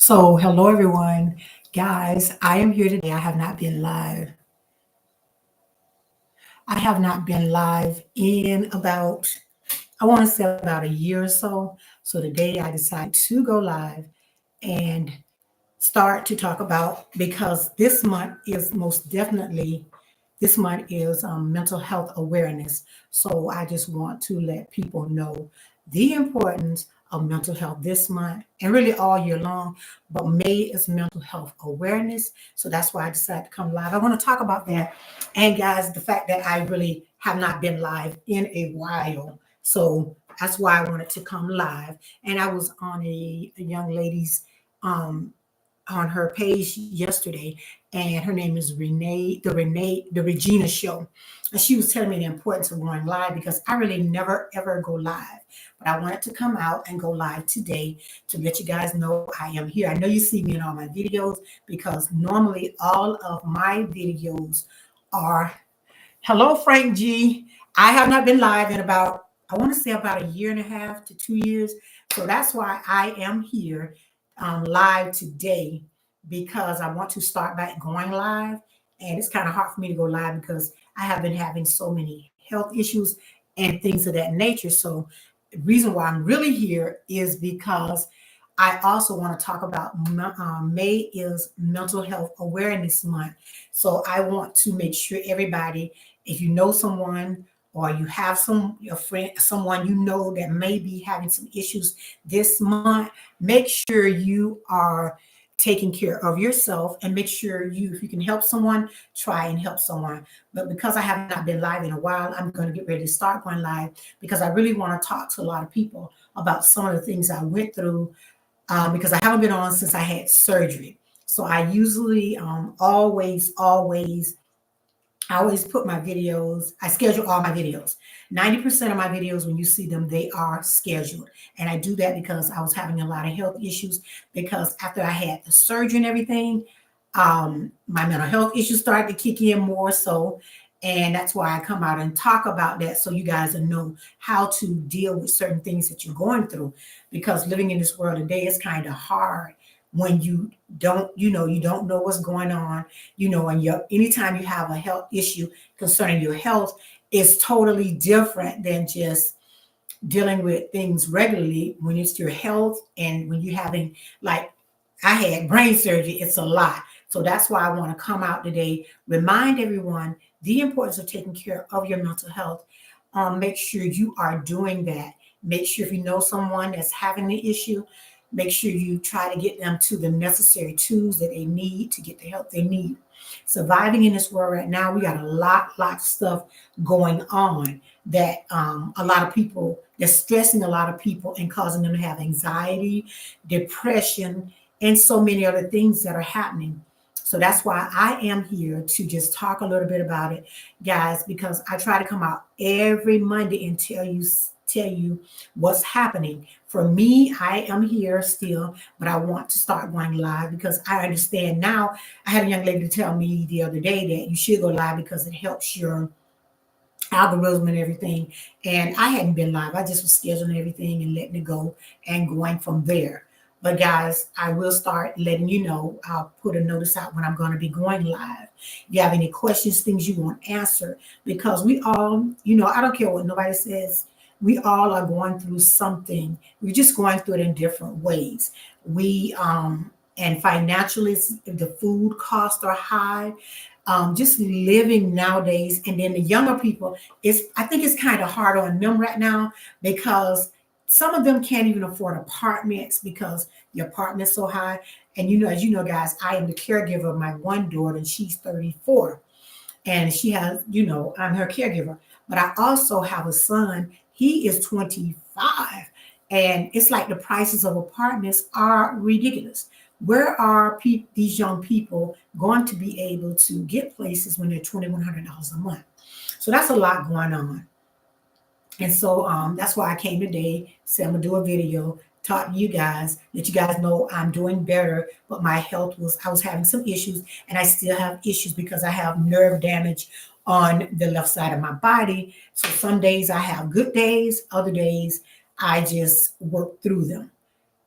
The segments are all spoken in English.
So, hello everyone. Guys, I am here today. I have not been live. I have not been live in about, I want to say about a year or so. So, today I decided to go live and start to talk about because this month is most definitely this month is mental health awareness. So I just want to let people know the importance of mental health this month and really all year long. But May is mental health awareness. So that's why I decided to come live. I want to talk about that. And guys, the fact that I really have not been live in a while. So that's why I wanted to come live. And I was on a young lady's um, on her page yesterday, and her name is the Regina Show. And she was telling me the importance of going live because I really never ever go live. But I wanted to come out and go live today to let you guys know I am here. I know you see me in all my videos because normally all of my videos are hello, Frank G. I have not been live in about, I want to say about a year and a half to 2 years. So that's why I am here live today because I want to start back going live. And it's kind of hard for me to go live because I have been having so many health issues and things of that nature. So the reason why I'm really here is because I also want to talk about May is Mental Health Awareness Month. So I want to make sure everybody, if you know someone or you have your friend, someone you know that may be having some issues this month, make sure you are taking care of yourself and make sure if you can help someone, try and help someone. But because I have not been live in a while, I'm going to get ready to start going live because I really want to talk to a lot of people about some of the things I went through because I haven't been on since I had surgery. So I usually I always put my videos, I schedule all my videos. 90% of my videos, when you see them, they are scheduled. And I do that because I was having a lot of health issues because after I had the surgery and everything, my mental health issues started to kick in more so. And that's why I come out and talk about that so you guys will know how to deal with certain things that you're going through. Because living in this world today is kind of hard when you don't know what's going on, and anytime you have a health issue concerning your health, is totally different than just dealing with things regularly when it's your health and when you're having, like, I had brain surgery, it's a lot. So that's why I want to come out today, remind everyone the importance of taking care of your mental health. Make sure you are doing that. Make sure if you know someone that's having the issue, make sure you try to get them to the necessary tools that they need to get the help they need. Surviving in this world right now, we got a lot of stuff going on that a lot of people, that's stressing a lot of people and causing them to have anxiety, depression, and so many other things that are happening. So that's why I am here to just talk a little bit about it, guys, because I try to come out every Monday and tell you what's happening. For me, I am here still, but I want to start going live because I understand now. I had a young lady tell me the other day that you should go live because it helps your algorithm and everything. And I hadn't been live. I just was scheduling everything and letting it go and going from there. But guys, I will start letting you know. I'll put a notice out when I'm going to be going live. If you have any questions, things you want answered, because we all, I don't care what nobody says. We all are going through something. We're just going through it in different ways. And financially, if the food costs are high, just living nowadays. And then the younger people, I think it's kind of hard on them right now because some of them can't even afford apartments because the apartment's so high. And as you know, guys, I am the caregiver of my one daughter, and she's 34. And she has, I'm her caregiver. But I also have a son. He is 25. And it's like the prices of apartments are ridiculous. Where are these young people going to be able to get places when they're $2,100 a month? So that's a lot going on. And so that's why I came today, said I'm gonna do a video, talk to you guys, let you guys know I'm doing better, but my health I was having some issues, and I still have issues because I have nerve damage on the left side of my body. So some days I have good days, other days I just work through them.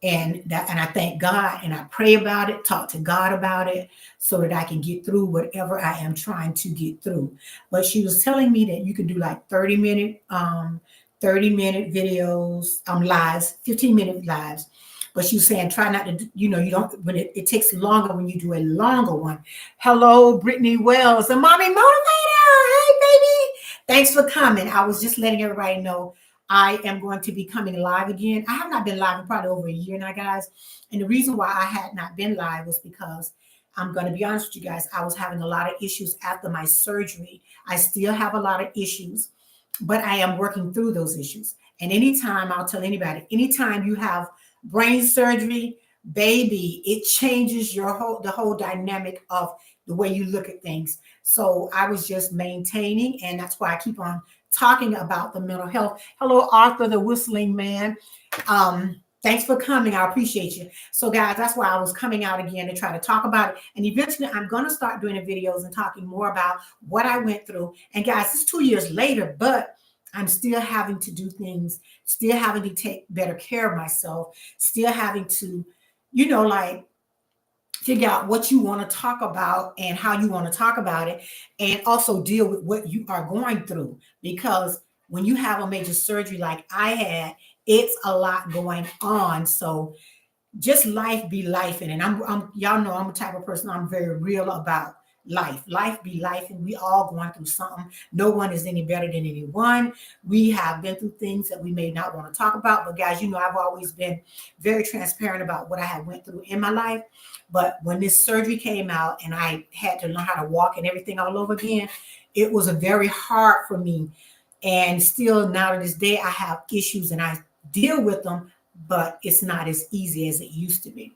And I thank God and I pray about it, talk to God about it so that I can get through whatever I am trying to get through. But she was telling me that you can do like 30-minute videos, lives, 15-minute lives. But she was saying, try not to, you don't, when it takes longer when you do a longer one. Hello, Brittany Wells, the mommy motivator. Hey, baby. Thanks for coming. I was just letting everybody know I am going to be coming live again. I have not been live in probably over a year now, guys. And the reason why I had not been live was because I'm going to be honest with you guys, I was having a lot of issues after my surgery. I still have a lot of issues, but I am working through those issues. And anytime, I'll tell anybody, anytime you have brain surgery, baby, it changes the whole dynamic of the way you look at things. So I was just maintaining, and that's why I keep on talking about the mental health. Hello, Arthur, the whistling man. Thanks for coming. I appreciate you. So, guys, that's why I was coming out again to try to talk about it. And eventually, I'm going to start doing the videos and talking more about what I went through. And, guys, it's 2 years later, but I'm still having to do things, still having to take better care of myself, still having to, like, figure out what you want to talk about and how you want to talk about it, and also deal with what you are going through. Because when you have a major surgery like I had, it's a lot going on. So just life be life. And I'm y'all know I'm the type of person, I'm very real about life. Life be life, and we all going through something. No one is any better than anyone. We have been through things that we may not want to talk about. But guys, I've always been very transparent about what I have went through in my life. But when this surgery came out and I had to learn how to walk and everything all over again, it was a very hard for me. And still now to this day, I have issues and I deal with them, but it's not as easy as it used to be.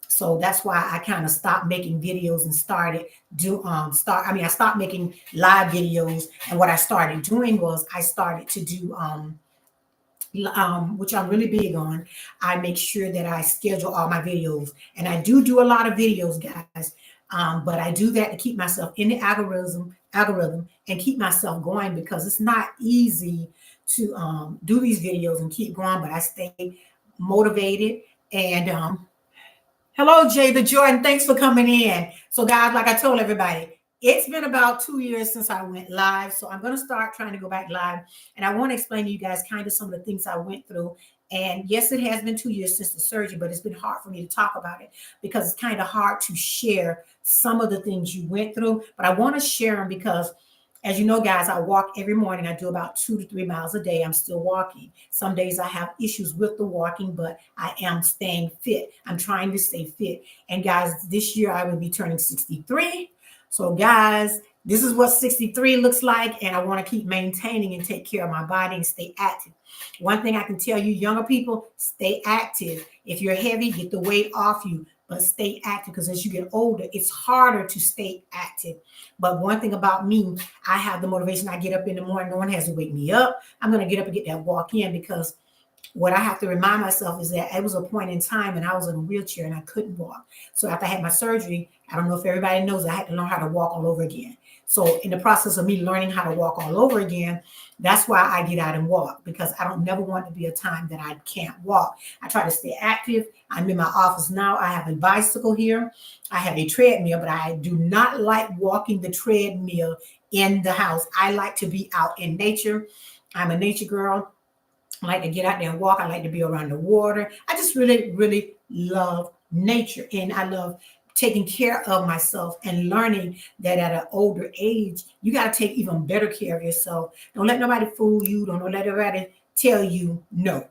So that's why I kind of stopped making videos and I stopped making live videos. And what I started doing was I started to do which I'm really big on. I make sure that I schedule all my videos, and I do a lot of videos, guys. But I do that to keep myself in the algorithm and keep myself going, because it's not easy to do these videos and keep going, but I stay motivated. And hello, Jay the Jordan. Thanks for coming in. So, guys, like I told everybody, it's been about 2 years since I went live. So I'm going to start trying to go back live. And I want to explain to you guys kind of some of the things I went through. And yes, it has been 2 years since the surgery, but it's been hard for me to talk about it because it's kind of hard to share some of the things you went through. But I want to share them because, as you know, guys, I walk every morning. I do about 2 to 3 miles a day. I'm still walking. Some days I have issues with the walking, but I am staying fit. I'm trying to stay fit. And guys, this year I will be turning 63. So guys, this is what 63 looks like. And I want to keep maintaining and take care of my body and stay active. One thing I can tell you, younger people, stay active. If you're heavy, get the weight off you. But stay active, because as you get older, it's harder to stay active. But one thing about me, I have the motivation. I get up in the morning. No one has to wake me up. I'm going to get up and get that walk in, because what I have to remind myself is that it was a point in time and I was in a wheelchair and I couldn't walk. So after I had my surgery, I don't know if everybody knows, I had to learn how to walk all over again. So in the process of me learning how to walk all over again, that's why I get out and walk, because I don't never want to be a time that I can't walk. I try to stay active. I'm in my office now. I have a bicycle here. I have a treadmill, but I do not like walking the treadmill in the house. I like to be out in nature. I'm a nature girl. I like to get out there and walk. I like to be around the water. I just really, really love nature. And I love taking care of myself and learning that at an older age, you got to take even better care of yourself. Don't let nobody fool you. Don't let everybody tell you no.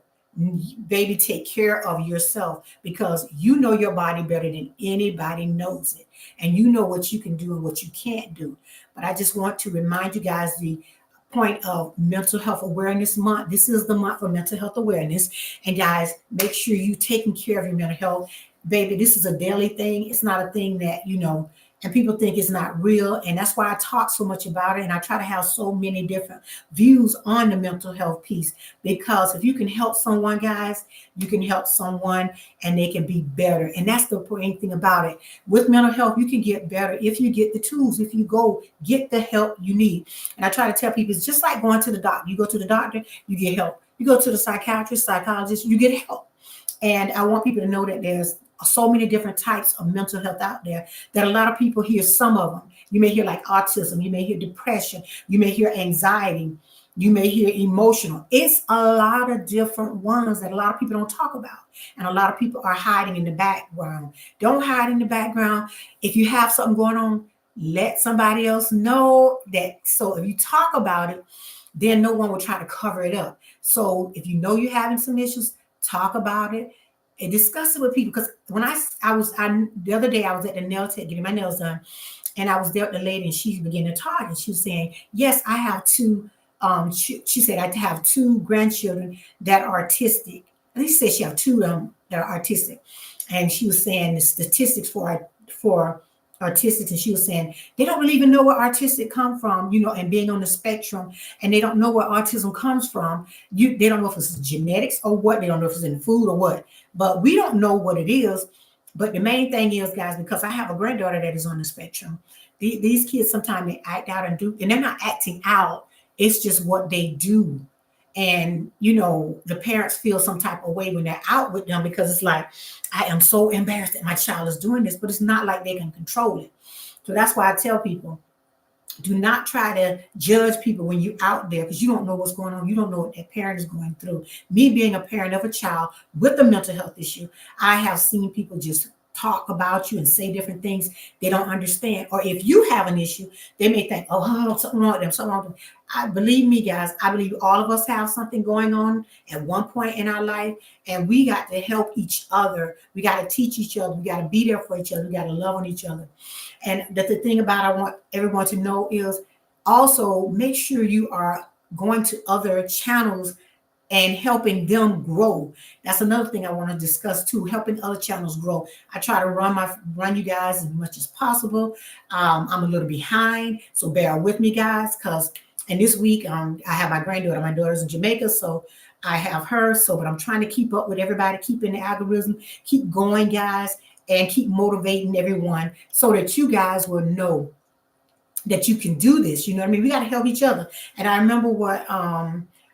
Baby, take care of yourself, because you know your body better than anybody knows it. And you know what you can do and what you can't do. But I just want to remind you guys the point of Mental Health Awareness Month. This is the month for mental health awareness. And guys, make sure you're taking care of your mental health. Baby, this is a daily thing. It's not a thing that, and people think it's not real. And that's why I talk so much about it. And I try to have so many different views on the mental health piece, because if you can help someone, guys, you can help someone and they can be better. And that's the important thing about it. With mental health, you can get better if you get the tools, if you go get the help you need. And I try to tell people, it's just like going to the doctor. You go to the doctor, you get help. You go to the psychiatrist, psychologist, you get help. And I want people to know that there's so many different types of mental health out there that a lot of people hear some of them. You may hear like autism, you may hear depression, you may hear anxiety, you may hear emotional. It's a lot of different ones that a lot of people don't talk about. And a lot of people are hiding in the background. Don't hide in the background. If you have something going on, let somebody else know that. So if you talk about it, then no one will try to cover it up. So if you know you're having some issues, talk about it and discuss it with people. Because when I the other day I was at the nail tech getting my nails done, and I was there with the lady, and she began to talk, and she was saying, "Yes, I have two." She said I have two grandchildren that are autistic. And she said she have two that are autistic, and she was saying the statistics for artistic, and she was saying they don't really even know where artistic come from, and being on the spectrum, and they don't know where autism comes from. They don't know if it's genetics or what. They don't know if it's in food or what. But we don't know what it is. But the main thing is, guys, because I have a granddaughter that is on the spectrum. These kids sometimes they act out and they're not acting out. It's just what they do. And the parents feel some type of way when they're out with them, because it's like, I am so embarrassed that my child is doing this, but it's not like they can control it. So that's why I tell people, do not try to judge people when you're out there, because you don't know what's going on. You don't know what that parent is going through. Me being a parent of a child with a mental health issue, I have seen people just talk about you and say different things they don't understand. Or if you have an issue, they may think, oh, something wrong with them, something wrong with them. I believe me, guys, I believe all of us have something going on at one point in our life, and we got to help each other. We got to teach each other. We got to be there for each other. We got to love on each other. And the thing about I want everyone to know is also make sure you are going to other channels and helping them grow. That's another thing I want to discuss too, helping other channels grow. I try to run you guys as much as possible. I'm a little behind, so bear with me, guys, and this week I have my granddaughter. My daughter's in Jamaica, so I have her. But I'm trying to keep up with everybody, keep in the algorithm, keep going, guys, and keep motivating everyone so that you guys will know that you can do this. You know what I mean? We got to help each other. And I remember what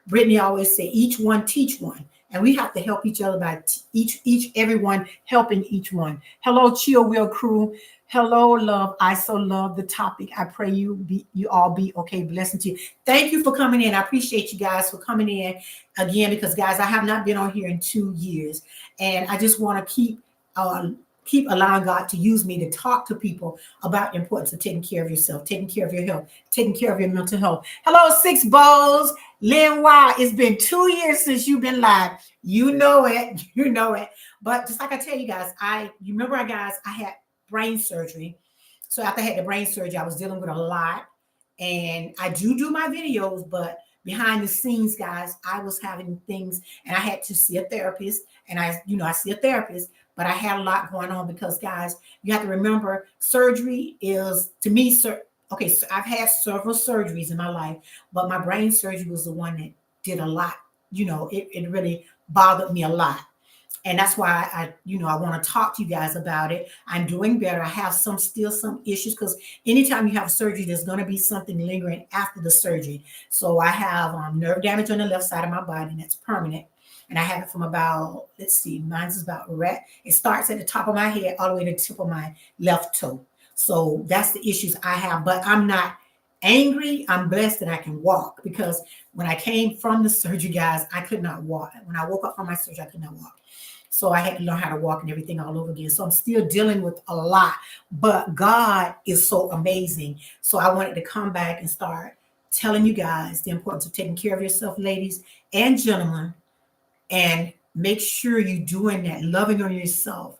Brittany always said, each one teach one. And we have to help each other by everyone helping each one. Hello, Chill Will crew. Hello, love. I so love the topic. I pray you all be okay. Blessing to you. Thank you for coming in. I appreciate you guys for coming in again, because guys, I have not been on here in 2 years, and I just want to keep allowing God to use me to talk to people about the importance of taking care of yourself, taking care of your health, taking care of your mental health. Hello, Six Bowls. Lynn, wow, it's been 2 years since you've been live. You know it. You know it. But just like I tell you guys, you remember, guys, I had brain surgery. So after I had the brain surgery, I was dealing with a lot. And I do my videos, but behind the scenes, guys, I was having things, and I had to see a therapist. And I see a therapist, but I had a lot going on because, guys, you have to remember, surgery is, to me, okay, so I've had several surgeries in my life, but my brain surgery was the one that did a lot. It really bothered me a lot. And that's why I want to talk to you guys about it. I'm doing better. I have still some issues, because anytime you have surgery, there's going to be something lingering after the surgery. So I have nerve damage on the left side of my body, and that's permanent. And I have it from about, mine's about red. It starts at the top of my head all the way to the tip of my left toe. So that's the issues I have. But I'm not angry. I'm blessed that I can walk, because when I came from the surgery, guys, I could not walk. When I woke up from my surgery, I could not walk. So I had to learn how to walk and everything all over again. So I'm still dealing with a lot, but God is so amazing. So I wanted to come back and start telling you guys the importance of taking care of yourself, ladies and gentlemen, and make sure you're doing that, loving on yourself,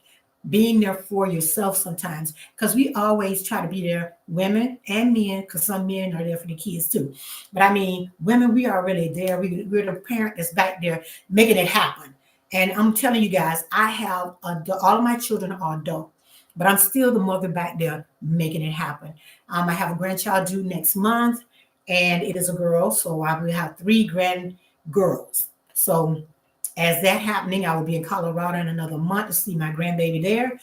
being there for yourself sometimes, because we always try to be there, women and men, because some men are there for the kids too. But I mean, women, we are really there. We're the parent that's back there making it happen. And I'm telling you guys, I have all of my children are adult, but I'm still the mother back there making it happen. I have a grandchild due next month, and it is a girl. So I will have 3 grand girls. So as that happening, I will be in Colorado in another month to see my grandbaby there.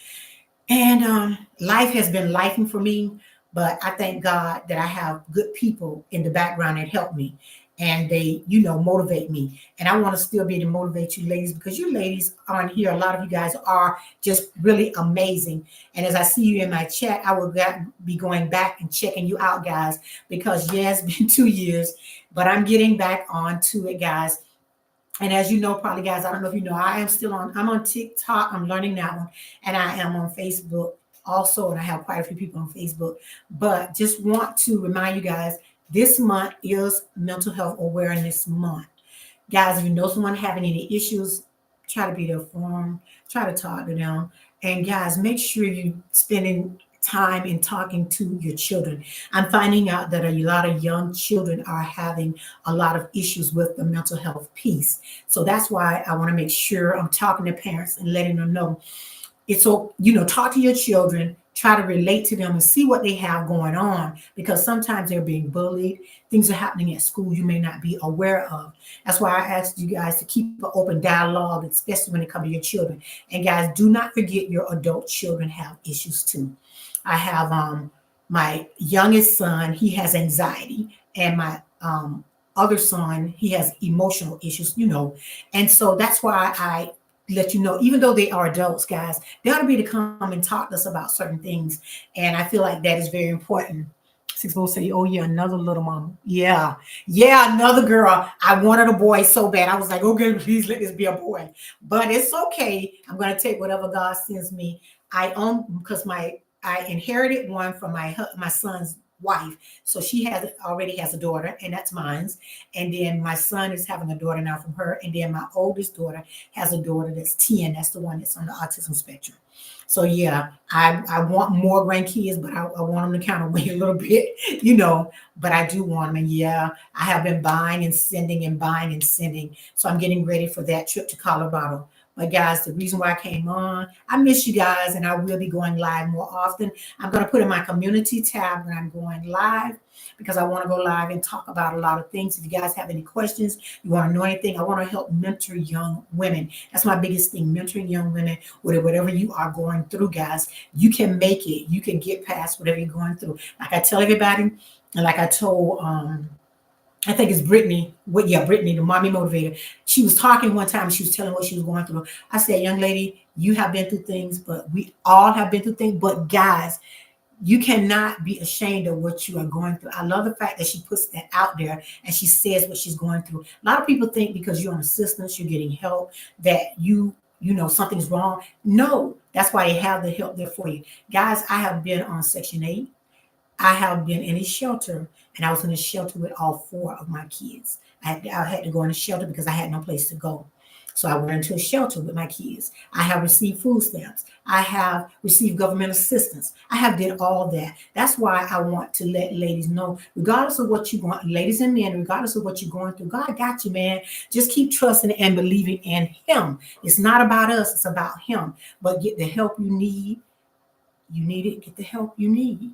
And life has been lifing for me, but I thank God that I have good people in the background that help me. and they, motivate me. And I want to still be able to motivate you ladies, because you ladies on here, a lot of you guys are just really amazing. And as I see you in my chat, I will be going back and checking you out, guys, because yeah, it's been 2 years, but I'm getting back on to it, guys. And as you know, probably guys, I don't know if you know, I'm on TikTok. I'm learning that one. And I am on Facebook also. And I have quite a few people on Facebook. But just want to remind you guys, this month is Mental Health Awareness Month. Guys, if you know someone having any issues, try to be there for them, try to talk to them. And guys, make sure you spending time in talking to your children. I'm finding out that a lot of young children are having a lot of issues with the mental health piece. So that's why I want to make sure I'm talking to parents and letting them know it's so, talk to your children, try to relate to them and see what they have going on, because sometimes they're being bullied. Things are happening at school you may not be aware of. That's why I asked you guys to keep an open dialogue, especially when it comes to your children. And guys, do not forget your adult children have issues too. I have my youngest son, he has anxiety, and my other son, he has emotional issues, And so that's why I let you know, even though they are adults, guys, they ought to be to come and talk to us about certain things. And I feel like that is very important. Six will say, oh yeah, another little mama. Yeah. Yeah, another girl. I wanted a boy so bad. I was like, okay, please let this be a boy. But it's okay. I'm going to take whatever God sends me. I own, because I inherited one from my son's wife. So she already has a daughter, and that's mine's. And then my son is having a daughter now from her. And then my oldest daughter has a daughter that's 10. That's the one that's on the autism spectrum. So yeah, I want more grandkids, but I want them to kind of wait a little bit, but I do want them. And yeah, I have been buying and sending and buying and sending. So I'm getting ready for that trip to Colorado. But guys, the reason why I came on, I miss you guys, and I will be going live more often. I'm going to put in my community tab when I'm going live, because I want to go live and talk about a lot of things. If you guys have any questions, you want to know anything, I want to help mentor young women. That's my biggest thing, mentoring young women with whatever you are going through, guys. You can make it. You can get past whatever you're going through. Like I tell everybody, and like I told I think it's Brittany. Brittany, the mommy motivator. She was talking one time. She was telling what she was going through. I said, young lady, you have been through things, but we all have been through things. But guys, you cannot be ashamed of what you are going through. I love the fact that she puts that out there and she says what she's going through. A lot of people think because you're on assistance, you're getting help, that something's wrong. No, that's why they have the help there for you. Guys, I have been on Section 8. I have been in a shelter, and I was in a shelter with all 4 of my kids. I had to go in a shelter because I had no place to go. So I went into a shelter with my kids. I have received food stamps. I have received government assistance. I have did all that. That's why I want to let ladies know, regardless of what you want, ladies and men, regardless of what you're going through, God got you, man. Just keep trusting and believing in Him. It's not about us. It's about Him. But get the help you need. You need it. Get the help you need.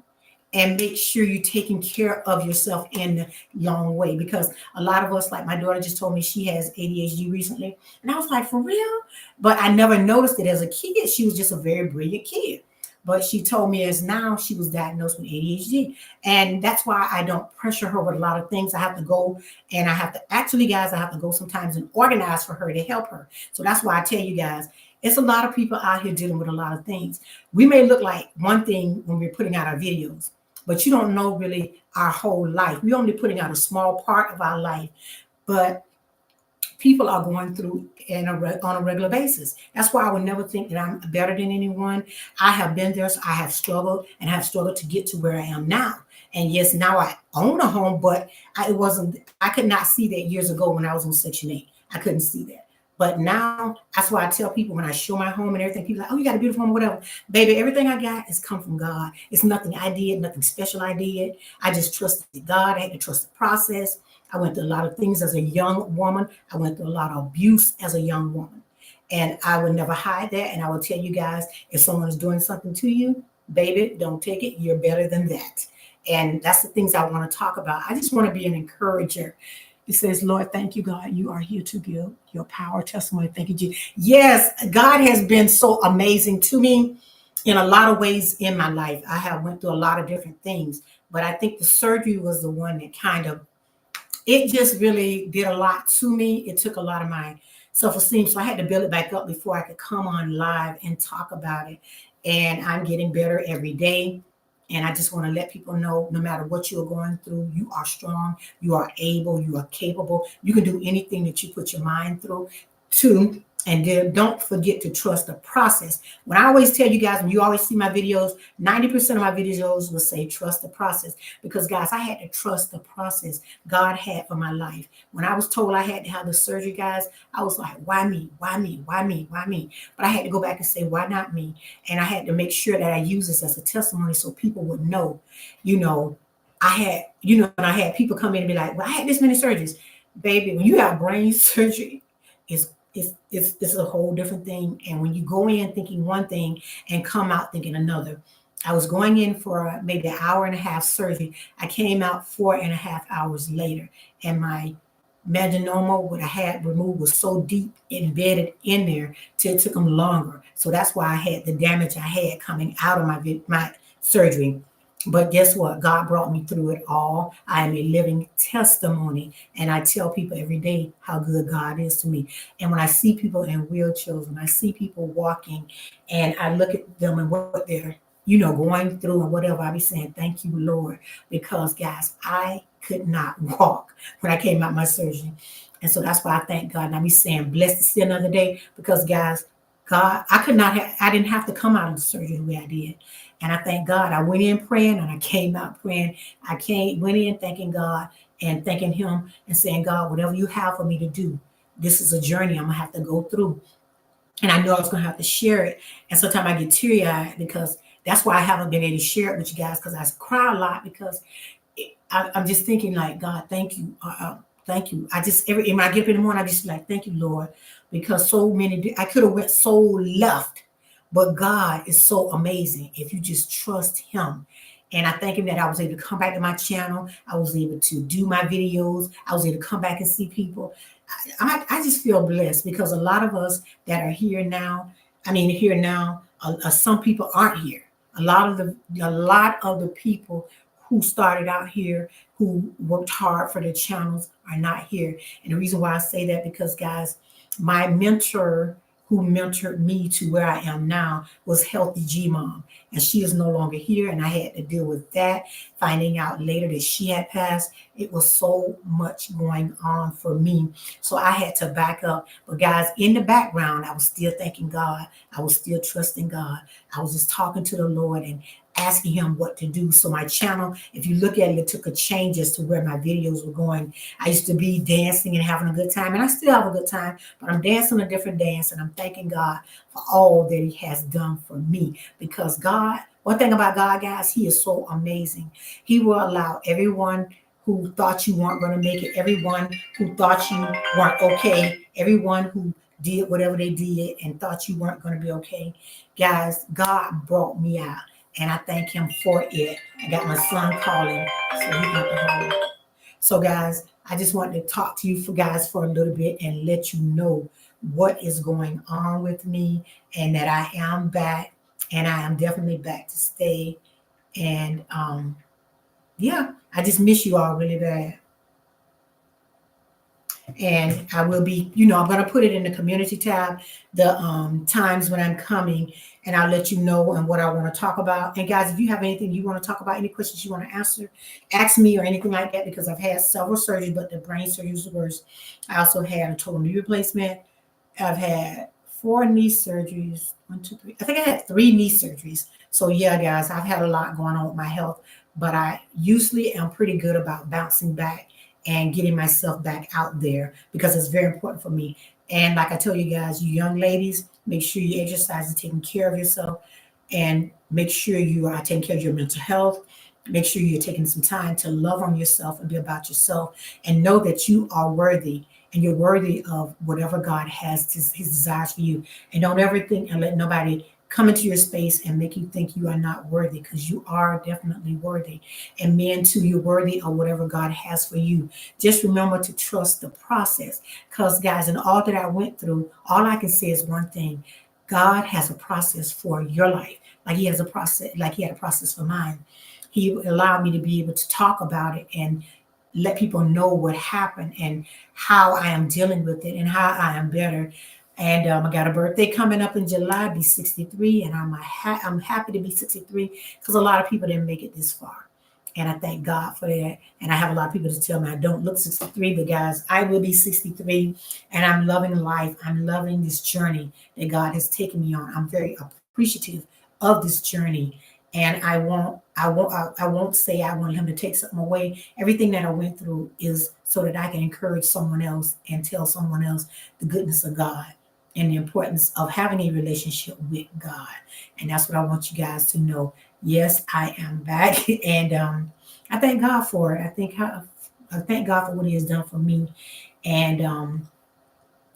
And make sure you're taking care of yourself in the long way, because a lot of us, like my daughter just told me she has ADHD recently. And I was like, for real? But I never noticed it as a kid. She was just a very brilliant kid. But she told me as now she was diagnosed with ADHD. And that's why I don't pressure her with a lot of things. I have to go, and I have to go sometimes and organize for her to help her. So that's why I tell you guys, it's a lot of people out here dealing with a lot of things. We may look like one thing when we're putting out our videos, but you don't know really our whole life. We're only putting out a small part of our life, but people are going through on a regular basis. That's why I would never think that I'm better than anyone. I have been there. So I have struggled to get to where I am now. And yes, now I own a home, but I could not see that years ago when I was on Section 8. I couldn't see that. But now, that's why I tell people when I show my home and everything, people are like, oh, you got a beautiful home, whatever. Baby, everything I got has come from God. It's nothing I did, nothing special I did. I just trusted God. I had to trust the process. I went through a lot of things as a young woman. I went through a lot of abuse as a young woman. And I would never hide that. And I will tell you guys, if someone is doing something to you, baby, don't take it. You're better than that. And that's the things I want to talk about. I just want to be an encourager. It says, Lord, thank you, God. You are here to give your power testimony. Thank you, Jesus. Yes, God has been so amazing to me in a lot of ways in my life. I have went through a lot of different things, but I think the surgery was the one that kind of it just really did a lot to me. It took a lot of my self-esteem. So I had to build it back up before I could come on live and talk about it. And I'm getting better every day. And I just want to let people know no matter what you're going through, you are strong, you are able, you are capable. You can do anything that you put your mind through to. And then don't forget to trust the process. When I always tell you guys, when you always see my videos, 90% of my videos will say trust the process. Because guys, I had to trust the process God had for my life. When I was told I had to have the surgery, guys, I was like, why me? Why me? Why me? Why me? But I had to go back and say, why not me? And I had to make sure that I use this as a testimony so people would know, you know, I had, and I had people come in and be like, well, I had this many surgeries. Baby, when you have brain surgery, it's a whole different thing. And when you go in thinking one thing and come out thinking another. I was going in for maybe an hour and a half surgery. I came out 4.5 hours later, and my melanoma, what I had removed, was so deep embedded in there, till it took them longer. So that's why I had the damage I had coming out of my surgery. But guess what? God brought me through it all. I am a living testimony. And I tell people every day how good God is to me. And when I see people in wheelchairs, when I see people walking, and I look at them and what they're, going through and whatever, I be saying, thank you, Lord. Because, guys, I could not walk when I came out my surgery. And so that's why I thank God. And I be saying, blessed to see another day. Because, guys, God, I didn't have to come out of the surgery the way I did. And I thank God. I went in praying and I came out praying. Went in thanking God and thanking Him and saying, God, whatever you have for me to do, this is a journey I'm going to have to go through. And I know I was going to have to share it. And sometimes I get teary eyed because that's why I haven't been able to share it with you guys, because I cry a lot because I'm just thinking like, God, thank you. Thank you. When I get up in the morning, I just like, thank you, Lord, because I could have went so left, but God is so amazing if you just trust Him. And I thank Him that I was able to come back to my channel. I was able to do my videos. I was able to come back and see people. I just feel blessed because a lot of us that are here now, some people aren't here. A lot of the people who started out here, who worked hard for the channels, are not here. And the reason why I say that, because guys, my mentor who mentored me to where I am now was Healthy G Mom. And she is no longer here. And I had to deal with that, finding out later that she had passed. It was so much going on for me. So I had to back up. But guys, in the background, I was still thanking God. I was still trusting God. I was just talking to the Lord and asking Him what to do. So my channel, if you look at it, it took a change as to where my videos were going. I used to be dancing and having a good time, and I still have a good time, but I'm dancing a different dance, and I'm thanking God for all that He has done for me. Because God, one thing about God, guys, He is so amazing. He will allow everyone who thought you weren't going to make it, everyone who thought you weren't okay, everyone who did whatever they did and thought you weren't going to be okay. Guys, God brought me out. And I thank Him for it. I got my son calling, so he got to hold. So, guys, I just wanted to talk to you for a little bit and let you know what is going on with me, and that I am back, and I am definitely back to stay. And yeah, I just miss you all really bad. And I will be, I'm going to put it in the community tab, the times when I'm coming, and I'll let you know and what I want to talk about. And guys, if you have anything you want to talk about, any questions you want to answer, ask me or anything like that, because I've had several surgeries, but the brain surgery was the worst. I also had a total knee replacement. I've had 4 knee surgeries. 1, 2, 3. I think I had 3 knee surgeries. So yeah, guys, I've had a lot going on with my health, but I usually am pretty good about bouncing back and getting myself back out there, because it's very important for me. And like I tell you guys, you young ladies, make sure you exercise and taking care of yourself, and make sure you are taking care of your mental health. Make sure you're taking some time to love on yourself and be about yourself, and know that you are worthy, and you're worthy of whatever God has His desires for you. And don't ever think and let nobody come into your space and make you think you are not worthy, because you are definitely worthy. And men too, you're worthy of whatever God has for you. Just remember to trust the process, because guys, in all that I went through, all I can say is one thing: God has a process for your life, like He had a process for mine. He allowed me to be able to talk about it and let people know what happened and how I am dealing with it and how I am better. And I got a birthday coming up in July, be 63, and I'm happy to be 63 because a lot of people didn't make it this far. And I thank God for that. And I have a lot of people to tell me I don't look 63, but guys, I will be 63 and I'm loving life. I'm loving this journey that God has taken me on. I'm very appreciative of this journey. And I won't say I want him to take something away. Everything that I went through is so that I can encourage someone else and tell someone else the goodness of God and the importance of having a relationship with God. And that's what I want you guys to know. Yes, I am back, and I thank God for it. I thank God for what He has done for me, and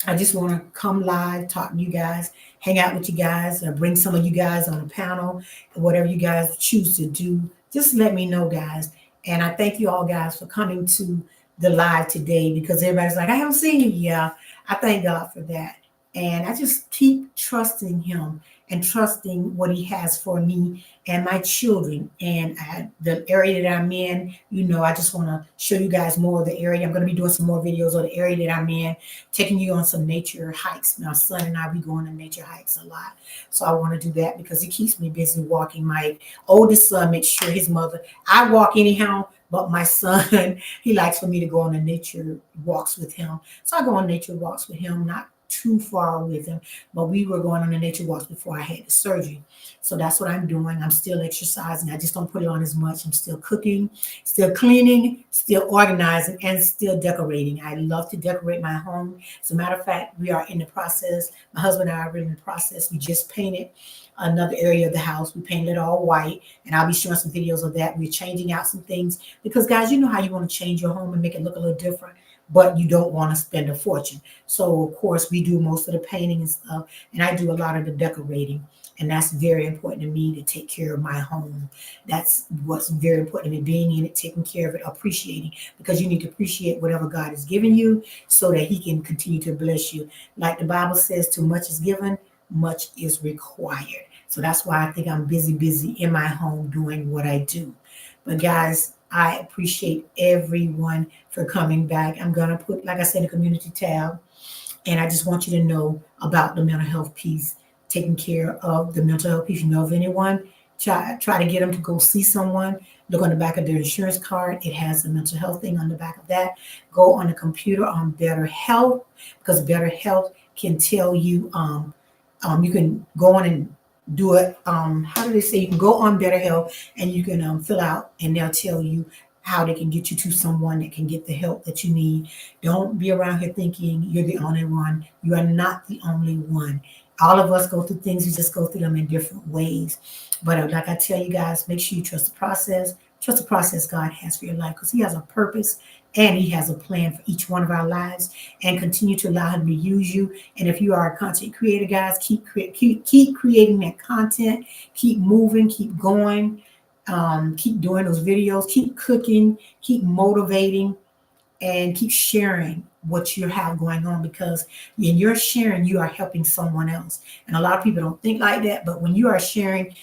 I just want to come live, talk to you guys, hang out with you guys, or bring some of you guys on a panel, whatever you guys choose to do. Just let me know, guys. And I thank you all, guys, for coming to the live today because everybody's like, I haven't seen you. Yeah, I thank God for that. And I just keep trusting Him and trusting what He has for me and my children. And the area that I'm in, I just want to show you guys more of the area. I'm going to be doing some more videos of the area that I'm in, taking you on some nature hikes. My son and I be going on nature hikes a lot. So I want to do that because it keeps me busy walking. My oldest son makes sure his mother, I walk anyhow, but my son, he likes for me to go on the nature walks with him. So I go on nature walks with him, not too far with him, but we were going on the nature walks before I had the surgery. So that's what I'm doing. I'm still exercising. I just don't put it on as much. I'm still cooking, still cleaning, still organizing, and still decorating. I love to decorate my home. As a matter of fact, we are in the process. My husband and I are in the process. We just painted another area of the house. We painted it all white, and I'll be showing some videos of that. We're changing out some things because, guys, you know how you want to change your home and make it look a little different, but you don't want to spend a fortune. So, of course, we do most of the painting and stuff, and I do a lot of the decorating. And that's very important to me to take care of my home. That's what's very important to me, being in it, taking care of it, appreciating, because you need to appreciate whatever God has given you so that He can continue to bless you. Like the Bible says, too much is given, much is required. So that's why I think I'm busy in my home doing what I do. But guys, I appreciate everyone for coming back. I'm going to put, like I said, a community tab. And I just want you to know about the mental health piece, taking care of the mental health piece. You know of anyone, try to get them to go see someone. Look on the back of their insurance card. It has a mental health thing on the back of that. Go on the computer on Better Health because Better Health can tell you, you can go on and do it. How do they say? You can go on Better Health and you can fill out and they'll tell you how they can get you to someone that can get the help that you need. Don't be around here thinking you're the only one. You are not the only one. All of us go through things, we just go through them in different ways. But like I tell you guys, make sure you trust the process. Trust the process God has for your life because He has a purpose and He has a plan for each one of our lives, and continue to allow Him to use you. And if you are a content creator, guys, keep creating that content, keep moving, keep going, keep doing those videos, keep cooking, keep motivating, and keep sharing what you have going on because in your sharing, you are helping someone else. And a lot of people don't think like that, but when you are sharing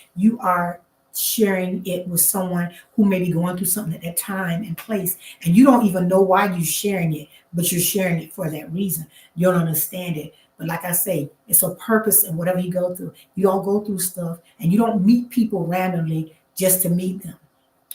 it with someone who may be going through something at that time and place, and you don't even know why you're sharing it, but you're sharing it for that reason. You don't understand it. But like I say, it's a purpose in whatever you go through. You don't go through stuff and you don't meet people randomly just to meet them.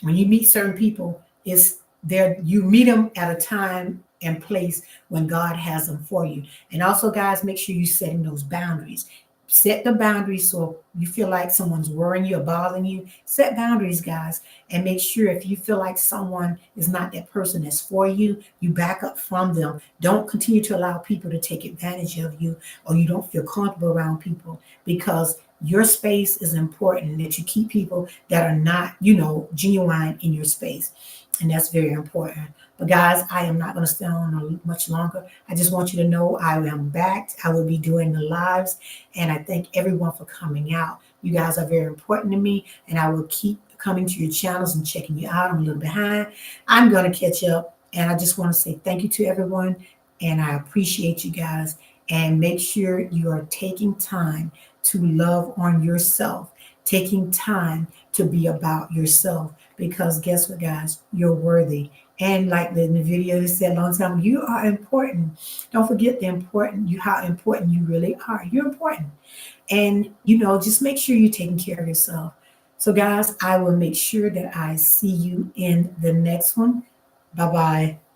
When you meet certain people, it's there, you meet them at a time and place when God has them for you. And also, guys, make sure you setting those boundaries. Set the boundaries so you feel like someone's worrying you or bothering you. Set boundaries, guys, and make sure if you feel like someone is not that person that's for you, you back up from them. Don't continue to allow people to take advantage of you or you don't feel comfortable around people because your space is important, that you keep people that are not, genuine in your space. And that's very important. But guys, I am not going to stay on much longer. I just want you to know I am back. I will be doing the lives. And I thank everyone for coming out. You guys are very important to me. And I will keep coming to your channels and checking you out. I'm a little behind. I'm going to catch up. And I just want to say thank you to everyone. And I appreciate you guys. And make sure you are taking time to love on yourself, taking time to be about yourself. Because guess what, guys? You're worthy And like in the video they said a long time, you are important. Don't forget the important you how important you really are. You're important. And just make sure you're taking care of yourself. So guys, I will make sure that I see you in the next one. Bye bye.